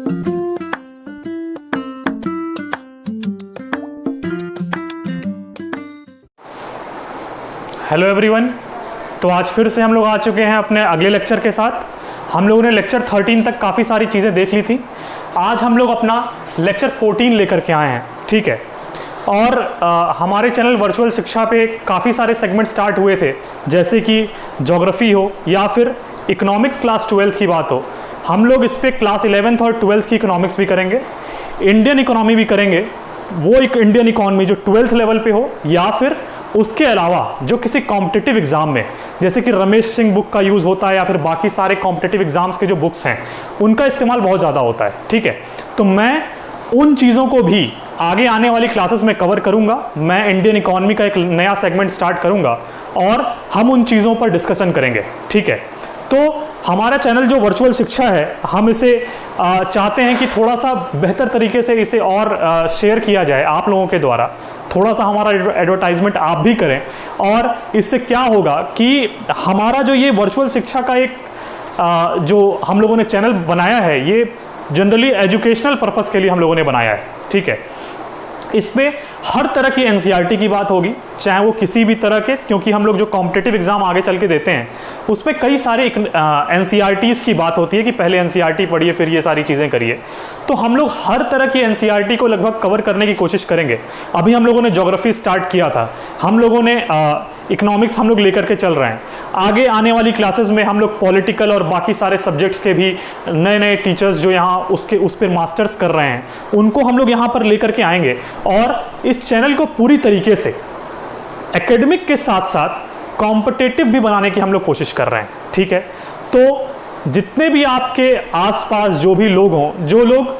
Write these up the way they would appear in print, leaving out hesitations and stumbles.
Hello everyone, तो आज फिर से हम लोग आ चुके हैं अपने अगले लेक्चर के साथ। हम लोगों ने लेक्चर 13 तक काफ़ी सारी चीज़ें देख ली थी। आज हम लोग अपना लेक्चर 14 लेकर के आए हैं, ठीक है। और हमारे चैनल वर्चुअल शिक्षा पे काफ़ी सारे सेगमेंट स्टार्ट हुए थे, जैसे कि ज्योग्राफी हो या फिर इकोनॉमिक्स क्लास 12 की बात हो। हम लोग इस पर क्लास 11th और 12th की इकोनॉमिक्स भी करेंगे, इंडियन इकोनॉमी भी करेंगे। वो एक इंडियन इकोनॉमी जो 12th लेवल पे हो, या फिर उसके अलावा जो किसी कॉम्पिटिटिव एग्जाम में, जैसे कि रमेश सिंह बुक का यूज़ होता है या फिर बाकी सारे कॉम्पिटिटिव एग्जाम्स के जो बुक्स हैं उनका इस्तेमाल बहुत ज़्यादा होता है, ठीक है। तो मैं उन चीज़ों को भी आगे आने वाली क्लासेस में कवर करूंगा। मैं इंडियन इकोनॉमी का एक नया सेगमेंट स्टार्ट करूंगा और हम उन चीज़ों पर डिस्कशन करेंगे, ठीक है। तो हमारा चैनल जो वर्चुअल शिक्षा है, हम इसे चाहते हैं कि थोड़ा सा बेहतर तरीके से इसे और शेयर किया जाए आप लोगों के द्वारा। थोड़ा सा हमारा एडवर्टाइजमेंट आप भी करें, और इससे क्या होगा कि हमारा जो ये वर्चुअल शिक्षा का एक जो हम लोगों ने चैनल बनाया है, ये जनरली एजुकेशनल पर्पस के लिए हम लोगों ने बनाया है, ठीक है। इसमें हर तरह की एनसीईआरटी की बात होगी, चाहे वो किसी भी तरह के, क्योंकि हम लोग जो कॉम्पिटिटिव एग्जाम आगे चल के देते हैं उसमें कई सारे एनसीईआरटीज़ की बात होती है कि पहले एनसीईआरटी पढ़िए फिर ये सारी चीज़ें करिए। तो हम लोग हर तरह की एनसीईआरटी को लगभग कवर करने की कोशिश करेंगे। अभी हम लोगों ने ज्योग्राफी स्टार्ट किया था, हम लोगों ने इकोनॉमिक्स हम लोग लेकर के चल रहे हैं। आगे आने वाली क्लासेस में हम लोग पॉलिटिकल और बाकी सारे सब्जेक्ट्स के भी नए नए टीचर्स जो यहाँ उस पर मास्टर्स कर रहे हैं उनको हम लोग यहाँ पर लेकर के आएंगे, और इस चैनल को पूरी तरीके से एकेडमिक के साथ साथ कॉम्पिटिटिव भी बनाने की हम लोग कोशिश कर रहे हैं, ठीक है। तो जितने भी आपके आसपास जो भी लोग हों, जो लोग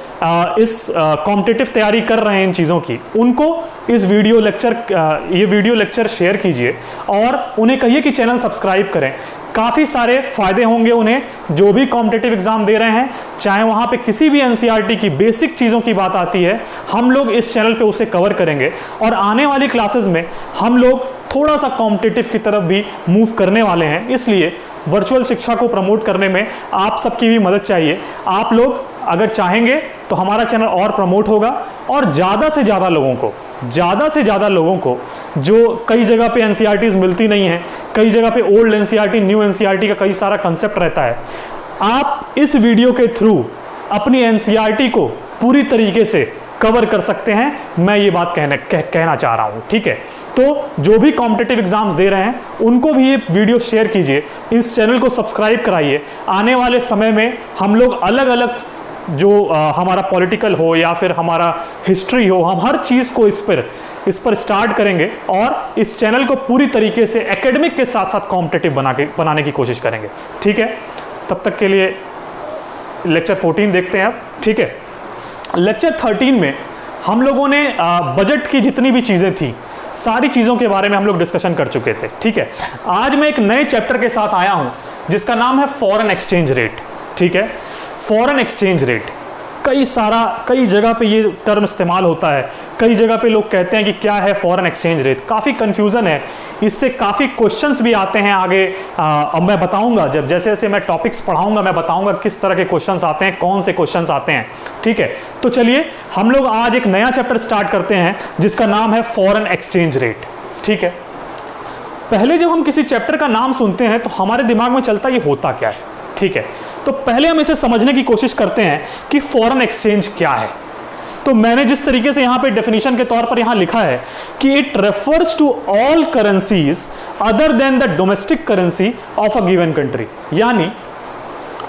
इस कॉम्पिटिटिव तैयारी कर रहे हैं इन चीज़ों की, उनको इस ये वीडियो लेक्चर शेयर कीजिए और उन्हें कहिए कि चैनल सब्सक्राइब करें। काफ़ी सारे फायदे होंगे उन्हें, जो भी कॉम्पिटिटिव एग्जाम दे रहे हैं, चाहे वहाँ पे किसी भी एनसीईआरटी की बेसिक चीज़ों की बात आती है, हम लोग इस चैनल पे उसे कवर करेंगे। और आने वाली क्लासेस में हम लोग थोड़ा सा कॉम्पिटिटिव की तरफ भी मूव करने वाले हैं, इसलिए वर्चुअल शिक्षा को प्रमोट करने में आप सबकी भी मदद चाहिए। आप लोग अगर चाहेंगे तो हमारा चैनल और प्रमोट होगा, और ज़्यादा से ज़्यादा लोगों को जो कई जगह पे एनसीईआरटीज़ मिलती नहीं हैं, कई जगह पे ओल्ड एनसीईआरटी न्यू एनसीईआरटी का कई सारा कंसेप्ट रहता है, आप इस वीडियो के थ्रू अपनी एनसीईआरटी को पूरी तरीके से कवर कर सकते हैं। मैं ये बात कहना चाह रहा हूँ, ठीक है। तो जो भी कॉम्पिटिटिव एग्जाम्स दे रहे हैं उनको भी ये वीडियो शेयर कीजिए, इस चैनल को सब्सक्राइब कराइए। आने वाले समय में हम लोग अलग अलग जो हमारा पॉलिटिकल हो या फिर हमारा हिस्ट्री हो, हम हर चीज़ को इस पर स्टार्ट करेंगे और इस चैनल को पूरी तरीके से एकेडमिक के साथ साथ कॉम्पिटिटिव बनाने की कोशिश करेंगे, ठीक है। तब तक के लिए लेक्चर 14 देखते हैं आप, ठीक है। लेक्चर 13 में हम लोगों ने बजट की जितनी भी चीज़ें थी, सारी चीज़ों के बारे में हम लोग डिस्कशन कर चुके थे, ठीक है। आज मैं एक नए चैप्टर के साथ आया हूं जिसका नाम है फॉरेन एक्सचेंज रेट, ठीक है। फॉरेन एक्सचेंज रेट कई जगह पे ये टर्म इस्तेमाल होता है, कई जगह पे लोग कहते हैं कि क्या है फॉरेन एक्सचेंज रेट। काफ़ी कंफ्यूजन है, इससे काफ़ी क्वेश्चंस भी आते हैं आगे। अब मैं बताऊंगा, जैसे जैसे मैं टॉपिक्स पढ़ाऊंगा मैं बताऊंगा किस तरह के क्वेश्चंस आते हैं, कौन से क्वेश्चंस आते हैं, ठीक है। तो चलिए हम लोग आज एक नया चैप्टर स्टार्ट करते हैं जिसका नाम है फॉरेन एक्सचेंज रेट, ठीक है। पहले जब हम किसी चैप्टर का नाम सुनते हैं तो हमारे दिमाग में चलता ये होता क्या है, ठीक है। तो पहले हम इसे समझने की कोशिश करते हैं कि फॉरेन एक्सचेंज क्या है। तो मैंने जिस तरीके से यहां पे डेफिनेशन के तौर पर यहां लिखा है कि it refers to all currencies other than the domestic currency of a given country. यानी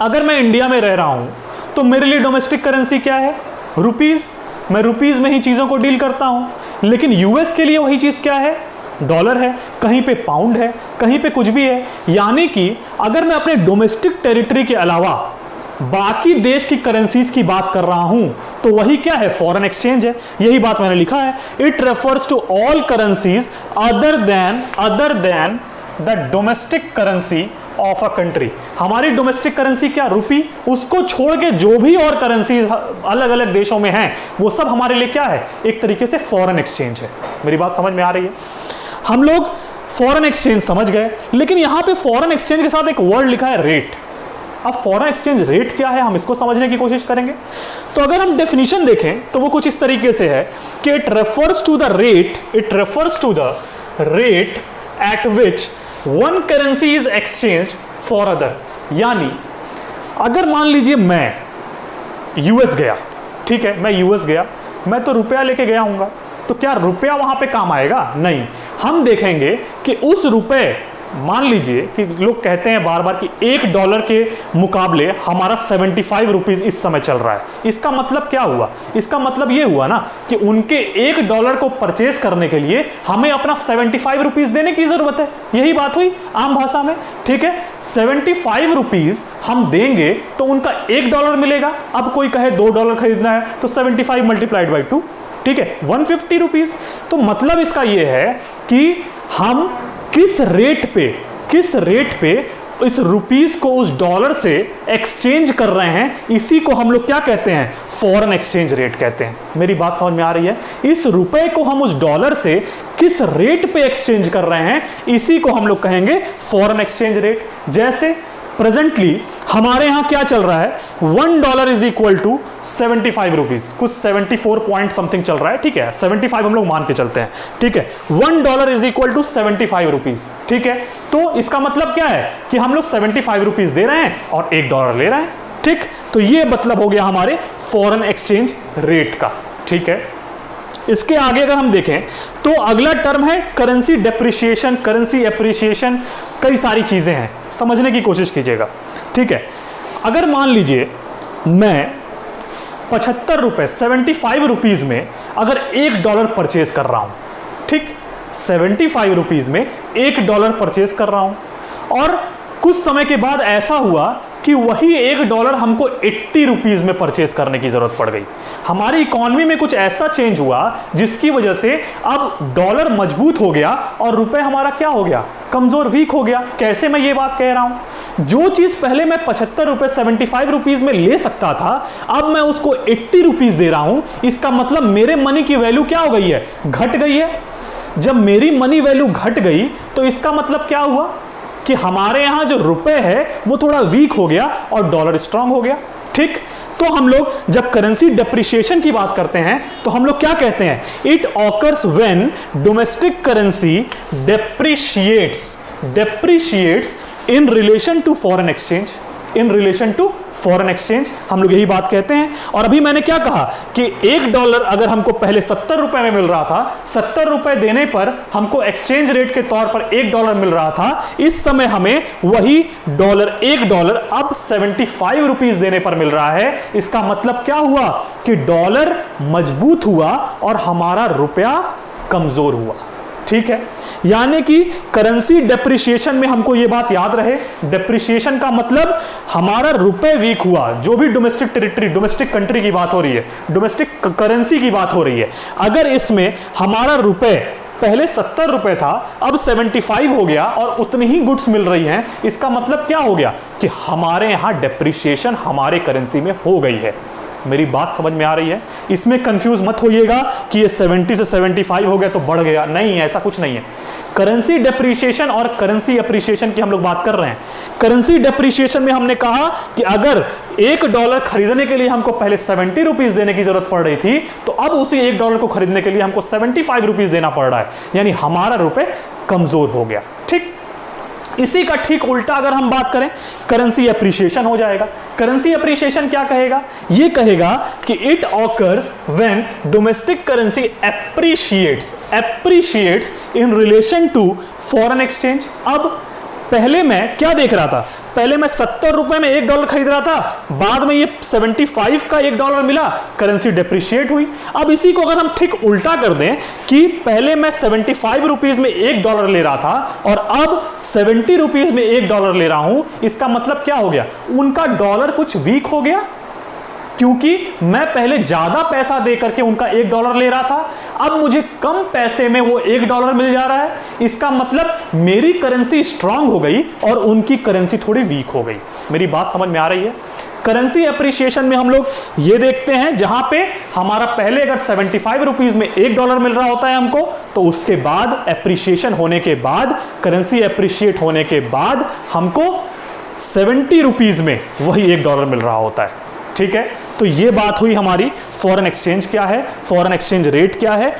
अगर मैं इंडिया में रह रहा हूं तो मेरे लिए डोमेस्टिक करेंसी क्या है? रुपीज। मैं रुपीज में ही चीजों को डील करता हूं। लेकिन यूएस के लिए वही चीज क्या है? डॉलर है, कहीं पे पाउंड है, कहीं पे कुछ भी है। यानी कि अगर मैं अपने डोमेस्टिक टेरिटरी के अलावा बाकी देश की करेंसीज की बात कर रहा हूं तो वही क्या है? फॉरेन एक्सचेंज है। यही बात मैंने लिखा है, it refers to all currencies other than the domestic currency of a country. हमारी डोमेस्टिक करेंसी क्या? रुपी। उसको छोड़ के जो भी और करेंसीज अलग अलग देशों में हैं वो सब हमारे लिए क्या है? एक तरीके से फॉरेन एक्सचेंज है। मेरी बात समझ में आ रही है? हम लोग फॉरेन एक्सचेंज समझ गए, लेकिन यहां पे फॉरेन एक्सचेंज के साथ एक वर्ड लिखा है रेट। अब फॉरेन एक्सचेंज रेट क्या है, हम इसको समझने की कोशिश करेंगे। तो अगर हम डेफिनेशन देखें तो वो कुछ इस तरीके से है कि it refers to the rate at which one currency is exchange for other. यानी अगर मान लीजिए मैं यूएस गया, ठीक है, मैं यूएस गया, मैं तो रुपया लेके गया हूंगा, तो क्या रुपया वहां पे काम आएगा? नहीं। हम देखेंगे कि उस रुपए, मान लीजिए कि लोग कहते हैं बार बार कि $1 के मुकाबले हमारा 75 रुपीज इस समय चल रहा है। इसका मतलब क्या हुआ? इसका मतलब ये हुआ ना कि उनके $1 को परचेज करने के लिए हमें अपना 75 रुपीज देने की जरूरत है। यही बात हुई आम भाषा में, ठीक है। 75 रुपीज हम देंगे तो उनका $1 मिलेगा। अब कोई कहे $2 खरीदना है तो 75 मल्टीप्लाइड बाई 2, ठीक है, 150 रुपीज। तो मतलब इसका यह है कि हम किस रेट पे इस रुपीस को उस डॉलर से एक्सचेंज कर रहे हैं, इसी को हम लोग क्या कहते हैं? फॉरेन एक्सचेंज रेट कहते हैं। मेरी बात समझ में आ रही है? इस रुपए को हम उस डॉलर से किस रेट पे एक्सचेंज कर रहे हैं, इसी को हम लोग कहेंगे फॉरेन एक्सचेंज रेट। जैसे प्रेजेंटली हमारे यहां क्या चल रहा है, $1 इज इक्वल टू 75 रुपीज, कुछ 74 पॉइंट समथिंग चल रहा है, ठीक है, 75 हम लोग मान के चलते हैं, ठीक है। $1 इज इक्वल टू 75 रुपीज, ठीक है। तो इसका मतलब क्या है कि हम लोग 75 रुपीज दे रहे हैं और $1 ले रहे हैं, ठीक। तो ये मतलब हो गया हमारे फॉरेन एक्सचेंज रेट का, ठीक है। इसके आगे अगर हम देखें तो अगला टर्म है करेंसी डेप्रिसिएशन, करेंसी एप्रिसिएशन, कई सारी चीजें हैं, समझने की कोशिश कीजिएगा, ठीक है। अगर मान लीजिए मैं 75 रुपए 75 रुपीज में अगर $1 परचेज कर रहा हूं, ठीक, 75 रुपीज में $1 परचेज कर रहा हूं और कुछ समय के बाद ऐसा हुआ कि वही $1 हमको 80 रुपीज में परचेज करने की जरूरत पड़ गई। हमारी इकोनॉमी में कुछ ऐसा चेंज हुआ जिसकी वजह से अब डॉलर मजबूत हो गया और रुपए हमारा क्या हो गया? कमजोर, वीक हो गया। कैसे मैं ये बात कह रहा हूं? जो चीज पहले मैं 75 रुपए 75 रुपीज में ले सकता था, अब मैं उसको 80 रुपीज दे रहा हूं। इसका मतलब मेरे मनी की वैल्यू क्या हो गई है? घट गई है। जब मेरी मनी वैल्यू घट गई तो इसका मतलब क्या हुआ कि हमारे यहां जो रुपए है वो थोड़ा वीक हो गया और डॉलर स्ट्रांग हो गया, ठीक। तो हम लोग जब करेंसी डेप्रिसिएशन की बात करते हैं तो हम लोग क्या कहते हैं? It occurs when domestic currency depreciates in relation to foreign exchange, हम लोग यही बात कहते हैं। और अभी मैंने क्या कहा कि $1 अगर हमको पहले 70 रुपए में मिल रहा था, 70 रुपए देने पर हमको एक्सचेंज रेट के तौर पर $1 मिल रहा था, इस समय हमें वही $1 अब 75 रुपीज देने पर मिल रहा है। इसका मतलब क्या हुआ कि डॉलर मजबूत हुआ और हमारा रुपया कमजोर हुआ, ठीक है। यानी कि करेंसी डेप्रिसिएशन में हमको यह बात याद रहे, डेप्रिसिएशन का मतलब हमारा रुपए वीक हुआ। जो भी डोमेस्टिक टेरिटरी, डोमेस्टिक कंट्री की बात हो रही है, डोमेस्टिक करेंसी की बात हो रही है, अगर इसमें हमारा रुपए पहले 70 रुपए था, अब 75 हो गया और उतनी ही गुड्स मिल रही हैं, इसका मतलब क्या हो गया कि हमारे यहां डेप्रिसिएशन हमारे करेंसी में हो गई है। मेरी बात समझ में आ रही है? इसमें कंफ्यूज मत होइएगा कि ये 70 से 75 हो गया तो बढ़ गया, नहीं, ऐसा कुछ नहीं है। करेंसी डेप्रिसिएशन और करेंसी एप्रिसिएशन की हम लोग बात कर रहे हैं। करेंसी डेप्रिसिएशन में हमने कहा कि अगर $1 खरीदने के लिए हमको पहले 70 रुपीज देने की जरूरत पड़ रही थी, तो अब उसी $1 को खरीदने के लिए हमको 75 रुपीज देना पड़ रहा है, यानी हमारा रुपए कमजोर हो गया, ठीक। इसी का ठीक उल्टा अगर हम बात करें, करेंसी एप्रिसिएशन हो जाएगा। करेंसी एप्रिसिएशन क्या कहेगा? ये कहेगा कि it occurs when domestic currency appreciates in relation to foreign exchange. अब पहले मैं क्या देख रहा था? पहले मैं 70 रुपए में $1 खरीद रहा था, बाद में ये 75 का $1 मिला, करेंसी डेप्रिशिएट हुई। अब इसी को अगर हम ठीक उल्टा कर दें कि पहले मैं 75 रुपीज में $1 ले रहा था और अब 70 रुपीज में $1 ले रहा हूं, इसका मतलब क्या हो गया? उनका डॉलर कुछ वीक हो गया, क्योंकि मैं पहले ज्यादा पैसा दे करके उनका $1 ले रहा था, अब मुझे कम पैसे में वो $1 मिल जा रहा है। इसका मतलब मेरी करेंसी स्ट्रांग हो गई और उनकी करेंसी थोड़ी वीक हो गई। मेरी बात समझ में आ रही है? करेंसी एप्रिसिएशन में हम लोग ये देखते हैं, जहां पे हमारा पहले अगर 75 रुपीज में $1 मिल रहा होता है हमको, तो उसके बाद एप्रिसिएशन होने के बाद, करेंसी एप्रिशिएट होने के बाद हमको 70 रुपीज में वही $1 मिल रहा होता है। ठीक है, तो ये बात हुई हमारी फॉरेन एक्सचेंज क्या है, फॉरेन एक्सचेंज रेट क्या है,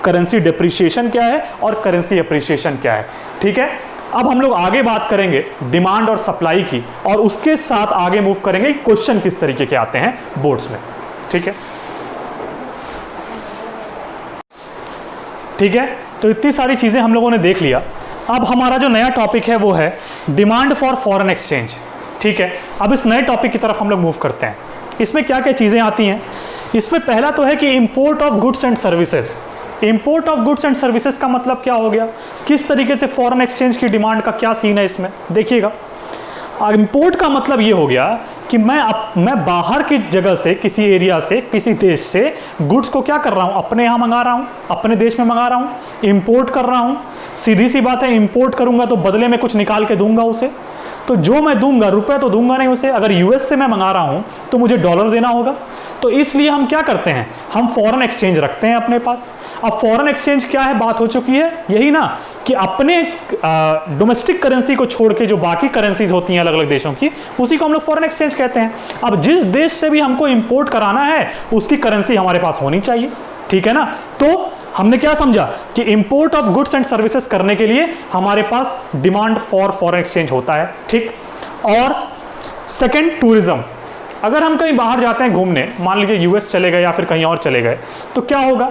करेंसी डेप्रिसिएशन क्या है और करेंसी अप्रिसिएशन क्या है। ठीक है, अब हम लोग आगे बात करेंगे डिमांड और सप्लाई की, और उसके साथ आगे मूव करेंगे क्वेश्चन किस तरीके के आते हैं बोर्ड्स में। ठीक है, ठीक है, तो इतनी सारी चीजें हम लोगों ने देख लिया। अब हमारा जो नया टॉपिक है वो है डिमांड फॉर फॉरेन एक्सचेंज। ठीक है, अब इस नए टॉपिक की तरफ हम लोग मूव करते हैं। इसमें क्या क्या चीजें आती हैं, इसमें पहला तो है कि import of goods and services. Import of goods and services का मतलब क्या हो गया, किस तरीके से फॉरेन एक्सचेंज की डिमांड का क्या सीन है इसमें, देखिएगा। इंपोर्ट का मतलब ये हो गया कि मैं बाहर की जगह से, किसी एरिया से, किसी देश से गुड्स को क्या कर रहा हूँ, अपने यहाँ मंगा रहा हूँ, अपने देश में मंगा रहा हूँ, इंपोर्ट कर रहा हूँ। सीधी सी बात है, इंपोर्ट करूंगा तो बदले में कुछ निकाल के दूंगा उसे, तो जो मैं दूंगा रुपए तो दूंगा नहीं उसे। अगर यूएस से मैं मंगा रहा हूँ तो मुझे डॉलर देना होगा, तो इसलिए हम क्या करते हैं, हम फॉरेन एक्सचेंज रखते हैं अपने पास। अब फॉरेन एक्सचेंज क्या है, बात हो चुकी है यही ना, कि अपने डोमेस्टिक करेंसी को छोड़ के जो बाकी करेंसीज होती हैं अलग अलग देशों की, उसी को हम लोग फॉरेन एक्सचेंज कहते हैं। अब जिस देश से भी हमको इंपोर्ट कराना है उसकी करेंसी हमारे पास होनी चाहिए। ठीक है ना, तो हमने क्या समझा कि import of goods and services करने के लिए हमारे पास डिमांड फॉर फॉरेन एक्सचेंज होता है। ठीक, और सेकंड टूरिज्म। अगर हम कहीं बाहर जाते हैं घूमने, मान लीजिए यूएस चले गए या फिर कहीं और चले गए, तो क्या होगा,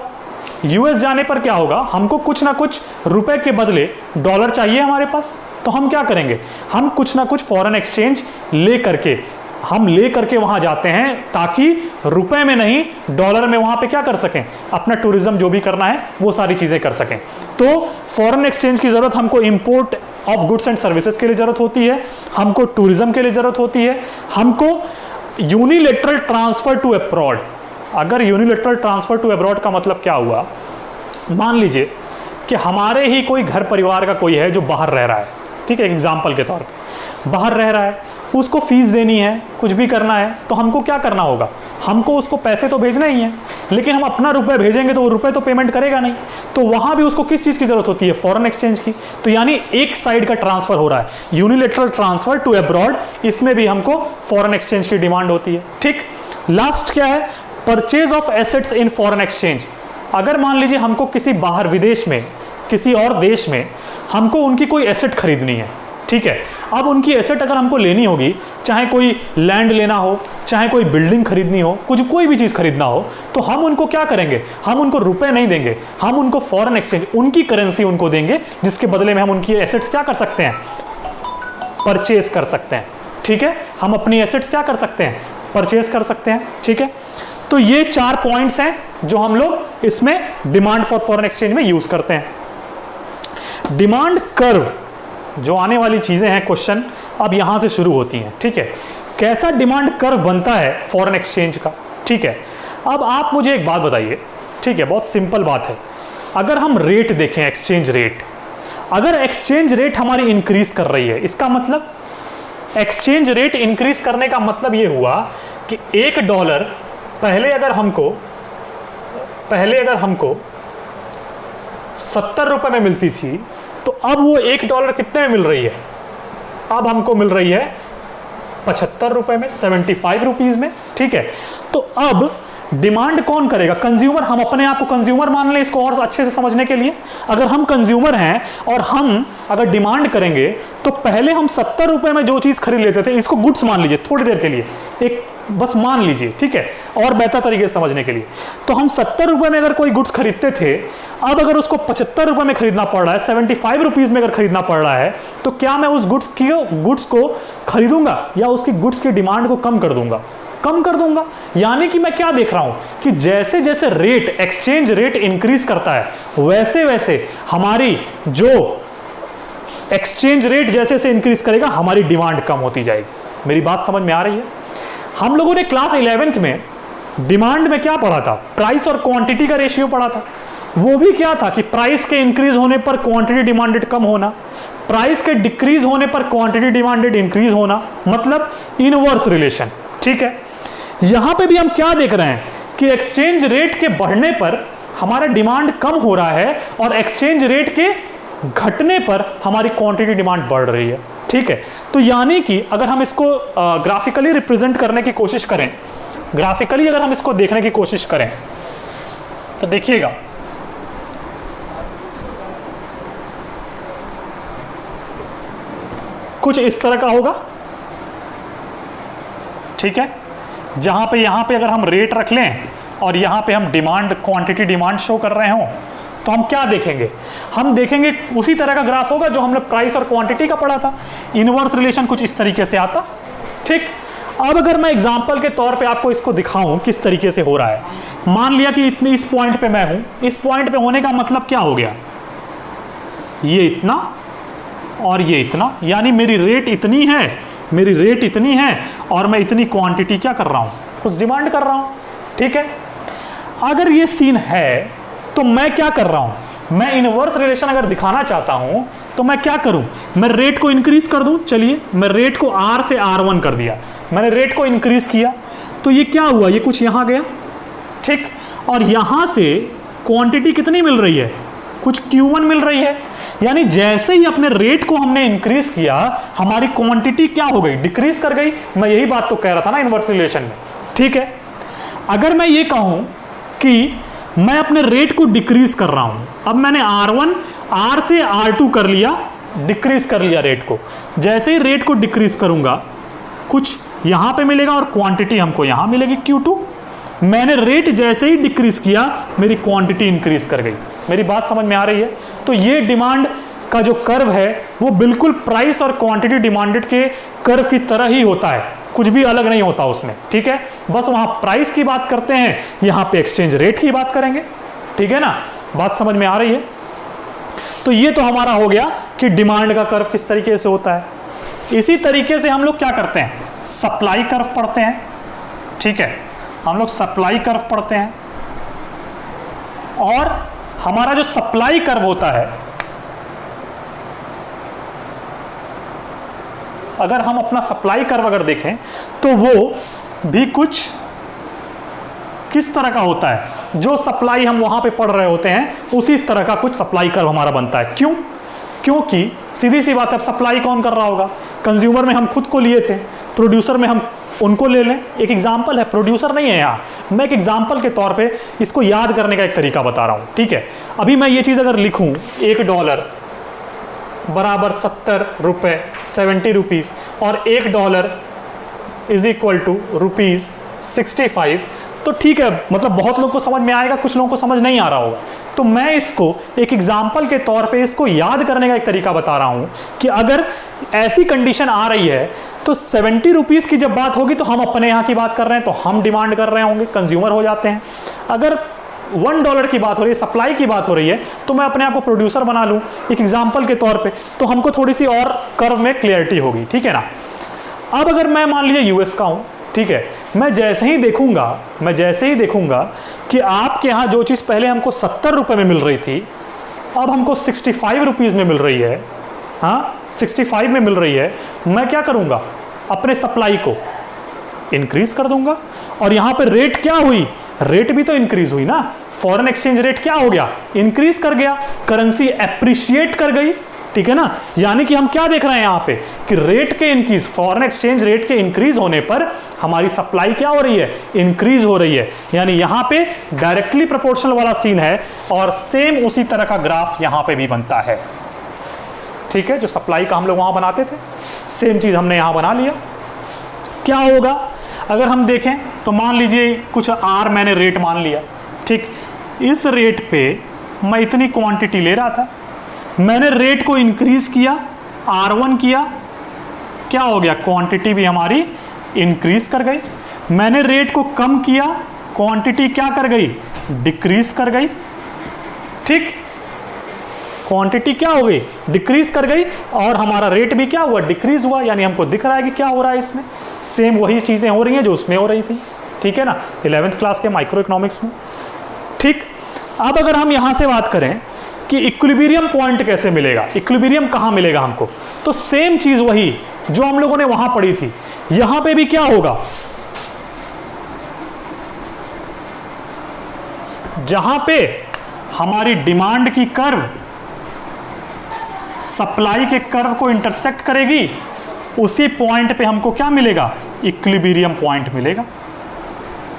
यूएस जाने पर क्या होगा, हमको कुछ ना कुछ रुपए के बदले डॉलर चाहिए हमारे पास, तो हम क्या करेंगे, हम कुछ ना कुछ फॉरेन एक्सचेंज ले करके वहां जाते हैं, ताकि रुपए में नहीं डॉलर में वहां पे क्या कर सकें, अपना टूरिज्म जो भी करना है वो सारी चीजें कर सकें। तो फॉरेन एक्सचेंज की जरूरत हमको import of goods and services के लिए जरूरत होती है, हमको टूरिज्म के लिए जरूरत होती है, हमको यूनिलेटरल ट्रांसफर टू अब्रॉड। अगर यूनिलेटरल ट्रांसफर टू अब्रॉड का मतलब क्या हुआ, मान लीजिए कि हमारे ही कोई घर परिवार का कोई है जो बाहर रह रहा है, ठीक है, एग्जाम्पल के तौर पे बाहर रह रहा है, उसको फीस देनी है, कुछ भी करना है, तो हमको क्या करना होगा, हमको उसको पैसे तो भेजना ही है, लेकिन हम अपना रुपए भेजेंगे तो वो रुपए तो पेमेंट करेगा नहीं, तो वहां भी उसको किस चीज की जरूरत होती है, फॉरेन एक्सचेंज की। तो यानी एक साइड का ट्रांसफर हो रहा है, यूनिलेटरल ट्रांसफर टू अब्रॉड, इसमें भी हमको फॉरेन एक्सचेंज की डिमांड होती है। ठीक, लास्ट क्या है, purchase of assets in foreign exchange. अगर मान लीजिए हमको किसी बाहर विदेश में, किसी और देश में हमको उनकी कोई एसेट खरीदनी है, ठीक है, अब उनकी एसेट अगर हमको लेनी होगी, चाहे कोई लैंड लेना हो, चाहे कोई बिल्डिंग खरीदनी हो, कोई भी चीज खरीदना हो, तो हम उनको क्या करेंगे, हम उनको रुपए नहीं देंगे, हम उनको फॉरेन एक्सचेंज, उनकी करेंसी उनको देंगे, जिसके बदले में हम उनकी एसेट्स क्या कर सकते हैं, परचेज कर सकते हैं। ठीक है, हम अपनी एसेट्स क्या कर सकते हैं, परचेज कर सकते हैं। ठीक है, तो ये 4 पॉइंट्स हैं जो हम लोग इसमें डिमांड फॉर फॉरेन एक्सचेंज में यूज करते हैं। डिमांड कर्व, जो आने वाली चीजें हैं क्वेश्चन, अब यहां से शुरू होती हैं। ठीक है, कैसा डिमांड कर्व बनता है फॉरेन एक्सचेंज का। ठीक है, अब आप मुझे एक बात बताइए, ठीक है, बहुत सिंपल बात है, अगर हम रेट देखें, एक्सचेंज रेट, अगर एक्सचेंज रेट हमारी इंक्रीज कर रही है, इसका मतलब एक्सचेंज रेट इंक्रीज करने का मतलब ये हुआ कि $1 पहले अगर हमको 70 रुपए में मिलती थी, तो अब वो $1 कितने में मिल रही है, अब हमको मिल रही है 75 रुपए में, 75 रुपीज में। ठीक है, तो अब डिमांड कौन करेगा, कंज्यूमर। हम अपने आप को कंज्यूमर मान लें, इसको और अच्छे से समझने के लिए, अगर हम कंज्यूमर हैं और हम अगर डिमांड करेंगे, तो पहले हम 70 रुपए में जो चीज खरीद लेते थे, इसको गुड्स मान लीजिए थोड़ी देर के लिए, एक बस मान लीजिए, ठीक है, और बेहतर तरीके से समझने के लिए, तो हम 70 रुपए में अगर कोई गुड्स खरीदते थे, अब अगर उसको 75 रुपए में खरीदना पड़ रहा है, 75 रुपीज में अगर खरीदना पड़ रहा है, तो क्या मैं उस गुड्स को खरीदूंगा या उसकी गुड्स की डिमांड को कम कर दूंगा, कम कर दूंगा। यानी कि मैं क्या देख रहा हूं कि जैसे जैसे रेट, एक्सचेंज रेट इंक्रीज करता है, वैसे वैसे हमारी जो एक्सचेंज रेट जैसे जैसे इंक्रीज करेगा, हमारी डिमांड कम होती जाएगी। मेरी बात समझ में आ रही है। हम लोगों ने क्लास 11th में डिमांड में क्या पढ़ा था, प्राइस और क्वांटिटी का रेशियो पढ़ा था। वो भी क्या था कि प्राइस के इंक्रीज होने पर क्वांटिटी डिमांडेड कम होना, प्राइस के डिक्रीज होने पर क्वांटिटी डिमांडेड इंक्रीज होना, मतलब इनवर्स रिलेशन। ठीक है, यहां पे भी हम क्या देख रहे हैं कि एक्सचेंज रेट के बढ़ने पर हमारा डिमांड कम हो रहा है और एक्सचेंज रेट के घटने पर हमारी क्वांटिटी डिमांड बढ़ रही है। ठीक है। तो यानी कि अगर हम इसको ग्राफिकली रिप्रेजेंट करने की कोशिश करें, ग्राफिकली अगर हम इसको देखने की कोशिश करें तो देखिएगा, कुछ इस तरह का होगा, ठीक है। जहां पे यहां पे अगर हम रेट रख लें और यहां पे हम डिमांड, क्वांटिटी डिमांड शो कर रहे हो, तो हम क्या देखेंगे? हम देखेंगे उसी तरह का ग्राफ होगा जो हमने प्राइस और क्वांटिटी का पढ़ा था। इनवर्स रिलेशन कुछ इस तरीके से आता, ठीक। अब अगर मैं एग्जांपल के तौर पे आपको इसको दिखाऊं किस तरीके से हो रहा है, मान लिया कि इतनी इस पॉइंट पे मैं हूं, इस पॉइंट पे होने का मतलब क्या हो गया, ये इतना और ये इतना, यानी मेरी रेट इतनी है, मेरी रेट इतनी है और मैं इतनी क्वांटिटी क्या कर रहा हूं, कुछ डिमांड कर रहा हूं, ठीक है। अगर ये सीन है तो मैं क्या कर रहा हूं, मैं इनवर्स रिलेशन अगर दिखाना चाहता हूं तो मैं क्या करूं, मैं रेट को इंक्रीज कर दूं। चलिए मैं रेट को R से R1 कर दिया, मैंने रेट को इंक्रीज किया, तो ये क्या हुआ, ये कुछ यहां गया, ठीक। और यहां से क्वांटिटी कितनी मिल रही है, कुछ Q1 मिल रही है। यानी जैसे ही अपने रेट को हमने इंक्रीज किया, हमारी क्वांटिटी क्या हो गई, डिक्रीज कर गई। मैं यही बात तो कह रहा था ना इनवर्स रिलेशन में, ठीक है। अगर मैं ये कहूं कि मैं अपने रेट को डिक्रीज कर रहा हूं, अब मैंने R1 R से R2 कर लिया, डिक्रीज कर लिया रेट को। जैसे ही रेट को डिक्रीज करूंगा, कुछ यहां पे मिलेगा और क्वांटिटी हमको यहां मिलेगी Q2। मैंने रेट जैसे ही डिक्रीज किया, मेरी क्वांटिटी इंक्रीज कर गई। मेरी बात समझ में आ रही है? तो ये डिमांड का जो कर्व है वो बिल्कुल प्राइस और क्वांटिटी डिमांडेड के कर्व की तरह ही होता है, कुछ भी अलग नहीं होता उसमें, ठीक है। बस वहां प्राइस की बात करते हैं, यहां पे एक्सचेंज रेट की बात करेंगे, ठीक है ना। बात समझ में आ रही है? तो ये तो हमारा हो गया कि डिमांड का कर्व किस तरीके से होता है। इसी तरीके से हम लोग क्या करते हैं, सप्लाई कर्व पढ़ते हैं, ठीक है। हम लोग सप्लाई कर्व पढ़ते हैं और हमारा जो सप्लाई कर्व होता है, अगर हम अपना सप्लाई कर्व अगर देखें तो वो भी कुछ किस तरह का होता है, जो सप्लाई हम वहां पे पढ़ रहे होते हैं उसी तरह का कुछ सप्लाई कर्व हमारा बनता है। क्यों? क्योंकि सीधी सी बात है, सप्लाई कौन कर रहा होगा, कंज्यूमर में हम खुद को लिए थे, प्रोड्यूसर में हम उनको ले लें। एक एग्जाम्पल है, प्रोड्यूसर नहीं है यहाँ, मैं एक एग्जाम्पल के तौर पे इसको याद करने का एक तरीका बता रहा हूँ, ठीक है। अभी मैं ये चीज़ अगर लिखूँ, $1 बराबर 70 रुपये, 70 रुपीज़, और $1 इज इक्वल टू ₹65, तो ठीक है, मतलब बहुत लोगों को समझ में आएगा, कुछ लोगों को समझ नहीं आ रहा होगा। तो मैं इसको एक एग्जाम्पल के तौर पे इसको याद करने का एक तरीका बता रहा हूँ कि अगर ऐसी कंडीशन आ रही है तो 70 रुपीज़ की जब बात होगी तो हम अपने यहाँ की बात कर रहे हैं, तो हम डिमांड कर रहे होंगे, कंज्यूमर हो जाते हैं। अगर $1 की बात हो रही है, सप्लाई की बात हो रही है, तो मैं अपने आप को प्रोड्यूसर बना लूँ एक एग्जाम्पल के तौर पे, तो हमको थोड़ी सी और कर्व में क्लियरिटी होगी, ठीक है ना। अब अगर मैं मान लीजिए यूएस का हूँ, ठीक है, मैं जैसे ही देखूंगा कि आपके यहाँ जो चीज़ पहले हमको 70 रुपये में मिल रही थी, अब हमको 65 रुपीज़ में मिल रही है, हाँ 65 में मिल रही है, मैं क्या करूँगा, अपने सप्लाई को इंक्रीज कर दूंगा। और यहाँ पे रेट क्या हुई, रेट भी तो इंक्रीज हुई ना, फॉरेन एक्सचेंज रेट क्या हो गया, इंक्रीज कर गया, करेंसी एप्रिशिएट कर गई, ठीक है ना। यानी कि हम क्या देख रहे हैं यहाँ पे कि रेट के इंक्रीज, फॉरेन एक्सचेंज रेट के इंक्रीज होने पर हमारी सप्लाई क्या हो रही है, इंक्रीज हो रही है। यानी यहाँ पे डायरेक्टली प्रोपोर्शनल वाला सीन है और सेम उसी तरह का ग्राफ यहाँ पे भी बनता है, ठीक है। जो सप्लाई का हम लोग वहां बनाते थे, सेम चीज हमने यहां बना लिया। क्या होगा अगर हम देखें तो मान लीजिए कुछ R मैंने रेट मान लिया, ठीक। इस रेट पे मैं इतनी क्वांटिटी ले रहा था, मैंने रेट को इंक्रीज किया, R1 किया, क्या हो गया, क्वांटिटी भी हमारी इंक्रीज कर गई। मैंने रेट को कम किया, क्वांटिटी क्या कर गई, डिक्रीज कर गई, ठीक। क्वांटिटी क्या हो गई, डिक्रीज कर गई, और हमारा रेट भी क्या हुआ, डिक्रीज हुआ। यानी हमको दिख रहा है कि क्या हो रहा है इसमें, सेम वही चीजें हो रही हैं जो उसमें हो रही थी, ठीक है ना, 11th क्लास के माइक्रो इकोनॉमिक्स में, ठीक। अब अगर हम यहां से बात करें कि इक्विलिब्रियम पॉइंट कैसे मिलेगा, इक्विलिब्रियम कहां मिलेगा हमको, तो सेम चीज वही जो हम लोगों ने वहां पढ़ी थी, यहां पे भी क्या होगा, जहां पे हमारी डिमांड की कर्व सप्लाई के कर्व को इंटरसेक्ट करेगी, उसी पॉइंट पे हमको क्या मिलेगा, इक्विलिब्रियम पॉइंट मिलेगा।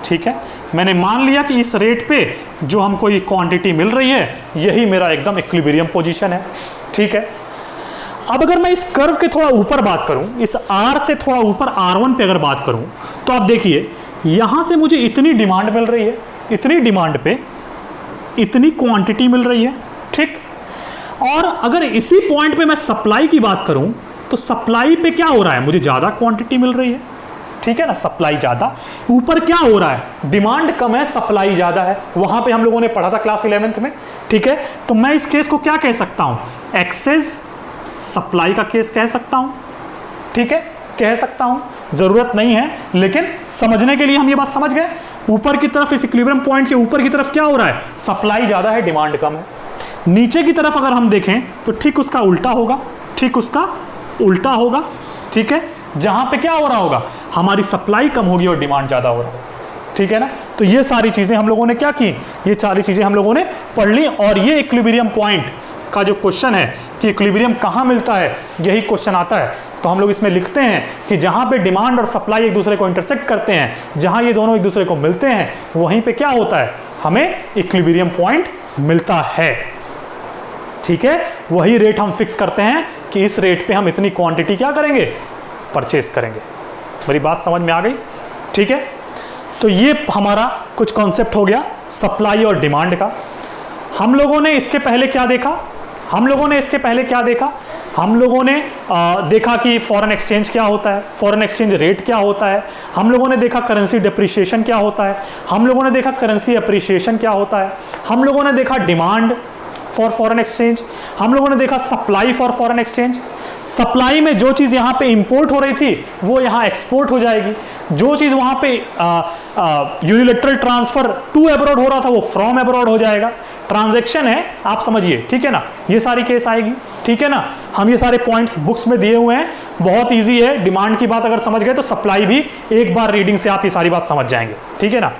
ठीक है, मैंने मान लिया कि इस रेट पे जो हमको ये क्वांटिटी मिल रही है यही मेरा एकदम इक्विलिब्रियम पोजीशन है। ठीक है, अब अगर मैं इस कर्व के थोड़ा ऊपर बात करूं, इस R से थोड़ा ऊपर R1 पे अगर बात करूं, तो आप देखिए यहां से मुझे इतनी डिमांड मिल रही है, इतनी डिमांड पे इतनी क्वांटिटी मिल रही है। ठीक, और अगर इसी पॉइंट पे मैं सप्लाई की बात करूं तो सप्लाई पे क्या हो रहा है, मुझे ज्यादा क्वांटिटी मिल रही है। ठीक है ना, सप्लाई ज्यादा, ऊपर क्या हो रहा है, डिमांड कम है, सप्लाई ज्यादा है। वहां पे हम लोगों ने पढ़ा था क्लास 11th में। ठीक है, तो मैं इस केस को क्या कह सकता हूं, एक्सेस सप्लाई का केस कह सकता हूं। ठीक है, कह सकता हूं, जरूरत नहीं है, लेकिन समझने के लिए हम ये बात समझ गए। ऊपर की तरफ इस इक्विलिब्रियम पॉइंट के ऊपर की तरफ क्या हो रहा है, सप्लाई ज्यादा है, डिमांड कम है। नीचे की तरफ अगर हम देखें तो ठीक उसका उल्टा होगा, ठीक उसका उल्टा होगा। ठीक है, जहां पे क्या हो रहा होगा, हमारी सप्लाई कम होगी और डिमांड ज्यादा हो रहा होगा। ठीक है ना, तो ये सारी चीजें हम लोगों ने क्या की, ये सारी चीजें हम लोगों ने पढ़ ली। और ये इक्विलिब्रियम पॉइंट का जो क्वेश्चन है कि इक्विलिब्रियम कहां मिलता है, यही क्वेश्चन आता है। तो हम लोग इसमें लिखते हैं कि जहां पे डिमांड और सप्लाई एक दूसरे को इंटरसेक्ट करते हैं, जहां ये दोनों एक दूसरे को मिलते हैं, वहीं पे क्या होता है, हमें इक्विलिब्रियम पॉइंट मिलता है। ठीक है, वही रेट हम फिक्स करते हैं कि इस रेट पे हम इतनी क्वांटिटी क्या करेंगे, परचेस करेंगे। मेरी बात समझ में आ गई। ठीक है, तो ये हमारा कुछ कॉन्सेप्ट हो गया सप्लाई और डिमांड का। हम लोगों ने इसके पहले क्या देखा, हम लोगों ने देखा कि फॉरेन एक्सचेंज क्या होता है, फॉरेन एक्सचेंज रेट क्या होता है। हम लोगों ने देखा करेंसी डिप्रिसिएशन क्या होता है। हम लोगों ने देखा करेंसी अप्रिसिएशन क्या होता है। हम लोगों ने देखा डिमांड फॉर फॉरेन एक्सचेंज। हम लोगों ने देखा supply for foreign exchange. Supply में जो चीज़ यहाँ पे इंपोर्ट हो रही थी वो यहाँ एक्सपोर्ट हो जाएगी। जो चीज़ वहाँ पे यूनिलैटरल ट्रांसफर टू अब्रॉड हो रहा था वो फ्रॉम अब्रॉड हो जाएगा। ट्रांजैक्शन है, आप समझिए। ठीक है ना, ये सारी केस आएगी। ठीक है ना, हम ये सारे पॉइंट्स बुक्स में दिए हुए हैं, बहुत ईजी है। डिमांड की बात अगर समझ गए तो सप्लाई भी एक बार रीडिंग से आप ये सारी बात समझ जाएंगे। ठीक है ना,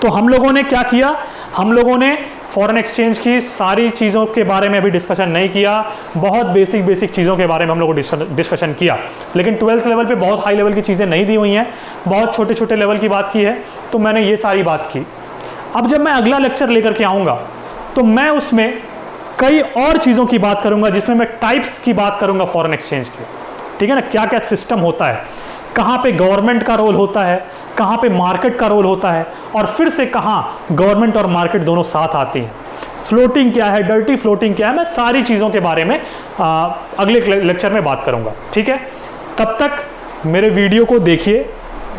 तो हम लोगों ने क्या किया, हम लोगों ने फॉरेन एक्सचेंज की सारी चीज़ों के बारे में अभी डिस्कशन नहीं किया, बहुत बेसिक चीज़ों के बारे में हम लोगों ने डिस्कशन किया। लेकिन 12th लेवल पे बहुत हाई लेवल की चीज़ें नहीं दी हुई हैं, बहुत छोटे छोटे लेवल की बात की है, तो मैंने ये सारी बात की। अब जब मैं अगला लेक्चर लेकर के आऊँगा तो मैं उसमें कई और चीज़ों की बात करूँगा, जिसमें मैं टाइप्स की बात करूँगा फॉरेन एक्सचेंज के। ठीक है ना, क्या क्या सिस्टम होता है, कहाँ पे गवर्नमेंट का रोल होता है, कहाँ पे मार्केट का रोल होता है, और फिर से कहाँ गवर्नमेंट और मार्केट दोनों साथ आती हैं। फ्लोटिंग क्या है, डर्टी फ्लोटिंग क्या है, मैं सारी चीज़ों के बारे में अगले लेक्चर में बात करूँगा। ठीक है, तब तक मेरे वीडियो को देखिए,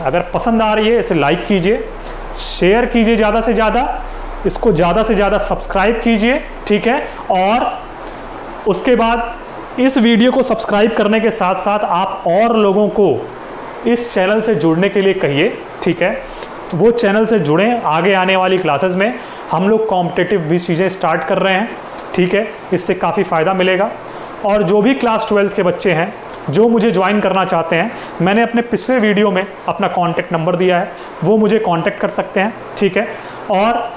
अगर पसंद आ रही है इसे लाइक कीजिए, शेयर कीजिए ज़्यादा से ज़्यादा, इसको ज़्यादा से ज़्यादा सब्सक्राइब कीजिए। ठीक है, और उसके बाद इस वीडियो को सब्सक्राइब करने के साथ साथ आप और लोगों को इस चैनल से जुड़ने के लिए कहिए। ठीक है, तो वो चैनल से जुड़ें। आगे आने वाली क्लासेस में हम लोग कॉम्पिटिटिव भी चीज़ें स्टार्ट कर रहे हैं। ठीक है, इससे काफ़ी फ़ायदा मिलेगा। और जो भी क्लास 12th के बच्चे हैं जो मुझे ज्वाइन करना चाहते हैं, मैंने अपने पिछले वीडियो में अपना कॉन्टैक्ट नंबर दिया है, वो मुझे कॉन्टैक्ट कर सकते हैं। ठीक है, और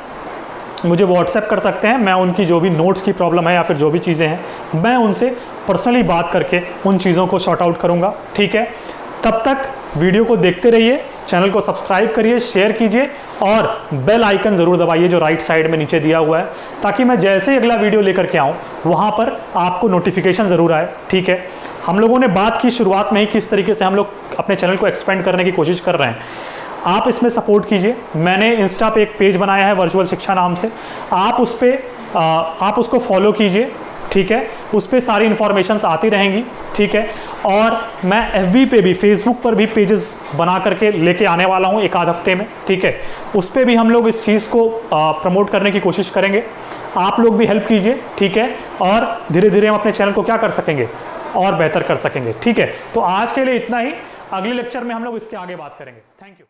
मुझे व्हाट्सएप कर सकते हैं। मैं उनकी जो भी नोट्स की प्रॉब्लम है या फिर जो भी चीज़ें हैं, मैं उनसे पर्सनली बात करके उन चीज़ों को सॉर्ट आउट करूँगा। ठीक है, तब तक वीडियो को देखते रहिए, चैनल को सब्सक्राइब करिए, शेयर कीजिए और बेल आइकन ज़रूर दबाइए जो राइट साइड में नीचे दिया हुआ है, ताकि मैं जैसे ही अगला वीडियो लेकर के आऊँ वहाँ पर आपको नोटिफिकेशन ज़रूर आए। ठीक है, हम लोगों ने बात की शुरुआत में ही किस तरीके से हम लोग अपने चैनल को एक्सपेंड करने की कोशिश कर रहे हैं। आप इसमें सपोर्ट कीजिए। मैंने इंस्टा पे एक पेज बनाया है वर्चुअल शिक्षा नाम से, आप उस पर आप उसको फॉलो कीजिए। ठीक है, उस पर सारी इन्फॉर्मेशंस आती रहेंगी। ठीक है, और मैं FB पे भी, फेसबुक पर भी पेजेस बना करके लेके आने वाला हूँ एक आध हफ्ते में। ठीक है, उस पर भी हम लोग इस चीज़ को प्रमोट करने की कोशिश करेंगे। आप लोग भी हेल्प कीजिए। ठीक है, और धीरे धीरे हम अपने चैनल को क्या कर सकेंगे, और बेहतर कर सकेंगे। ठीक है, तो आज के लिए इतना ही। अगले लेक्चर में हम लोग इसके आगे बात करेंगे। Thank you.